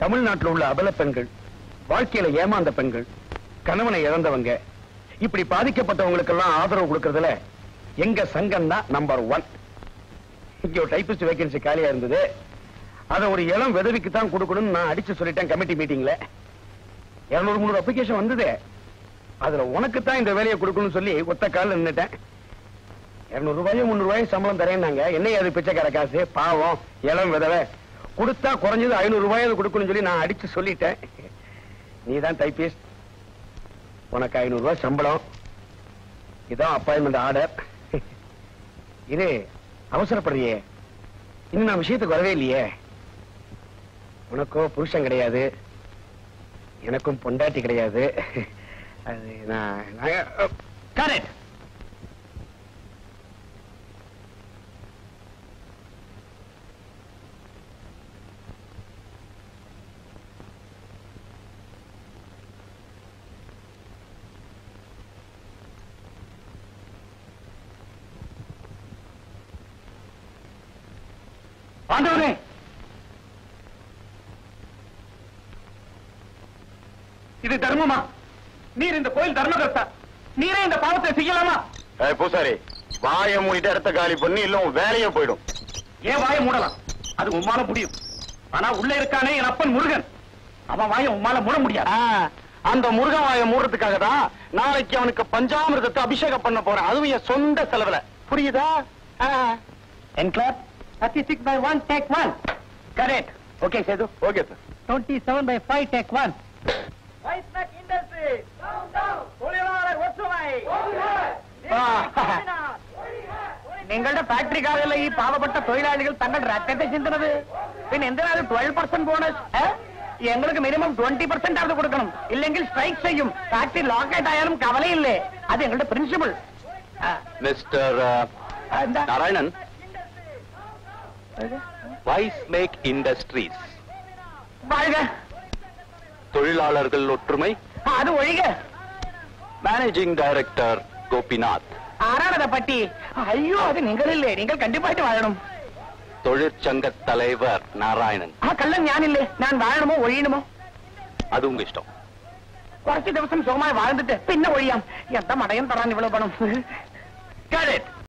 தமிழ்நாட்டில் உள்ள அபல பெண்கள், வாழ்க்கையில ஏமாந்த பெண்கள், கணவனை இழந்தவங்க, இப்படி பாதிக்கப்பட்டவங்களுக்கெல்லாம் ஆதரவு கொடுக்கறதுல எங்க சங்கம் தான் நம்பர் 1. இங்க ஒரு டைபிஸ்ட் வேகன்சி காலியா இருந்தது. அதை ஒரு இளம் விதவிக்கு தான் கொடுக்கணும்னு நான் அடிச்சு சொல்லிட்டேன் கமிட்டி மீட்டிங்ல. 200-300 அப்ளிகேஷன் வந்தது. அதுல உனக்கு தான் இந்த வேலையை கொடுக்கணும்னு சொல்லி ஒத்த கால நின்னுட்டேன். 200 ரூபாயும் 300 ரூபாயும் சம்பளம் தரேன்னாங்க. என்ன அது பிச்சைக்கார காசு, பாவம் இளம் விதவை, கொடுத்தா குறைஞ்சது 500 ரூபாயாவது கொடுக்கணும்னு சொல்லி நான் அடிச்சு சொல்லிட்டேன். நீதான் டைபிஸ்ட், உனக்கு 500 ரூபாய் சம்பளம், இதான் அப்பாயின்மெண்ட் ஆர்டர். இது அவசரப்படுறியே, இன்னும் நான் விஷயத்துக்கு வரவே இல்லையே. உனக்கோ புருஷன் கிடையாது, எனக்கும் பொண்டாட்டி கிடையாது. அது நான் கரெக்ட். ஆண்டவனே, இது தர்மமா? நீர் இந்த கோயில் தர்மகர்த்தா, நீரே இந்த பாவத்தை செய்யலாமா? பூசாரி, வாயை மூடிட்டு இடத்த காலி பண்ணி, இல்ல உன் வேலையே போயிடும். ஏன் வாயை மூடலாம்? அது உம்மால முடியும். ஆனா உள்ள இருக்கானே என் அப்பன் முருகன், அவன் வாயை உம்மால மூட முடியாது. அந்த முருகன் வாயை மூடுறதுக்காக தான் நாளைக்கு அவனுக்கு பஞ்சாமிர்தத்தை அபிஷேகம் பண்ண போறேன். அதுவும் என் சொந்த செலவுல. புரியுதா? என்கிளாப் 36/1 take 1. Correct. Okay, Sedu. Okay, sir. 27/5 take 1. Iceberg Industry. Down, down. தொழிலாளர் ஒற்றுமை. നിങ്ങളുടെ ഫാക്ടറിക്കാരിലെ ഈ പാവപ്പെട്ട തൊഴിലാളികൾ തങ്ങളുടെ രക്തത്തെ ചിന്തുന്നത്. പിന്നെ എന്തിനാണ് 12% ബോണസ്? ഞങ്ങൾക്ക് മിനിമം 20% അത് കൊടുക്കണം, ഇല്ലെങ്കിൽ സ്ട്രൈക്ക് ചെയ്യും. ഫാക്ടറി ലോക്കേറ്റ് ആയാലും കവലയില്ലേ. അത് ഞങ്ങളുടെ പ്രിൻസിപ്പിൾ. മിസ്റ്റർ നാരായണൻ, வைஸ் மேக் இண்டஸ்ட்ரீஸ் வாழ்க. தொழிலாளர்கள் ஒற்றுமை அது ஒழிக. Managing director Gopinath. ஆறானத பட்டி? ஐயோ, அது நீங்கள் இல்லே, நீங்கள் கண்டிப்பாയിട്ട് வாழணும். தொழிற்சங்க தலைவர் நாராயணன். கள்ளன் ஞானில்லே, நான் வாழணுமோ ஒழியணுமோ அது உங்க இஷ்டம். കുറച്ച് ദിവസം സുഖമായി வாழ்ந்துட்டு പിന്നെ ഒഴിയാം. എന്താ മടയം തരാൻ ഇവള് പണം?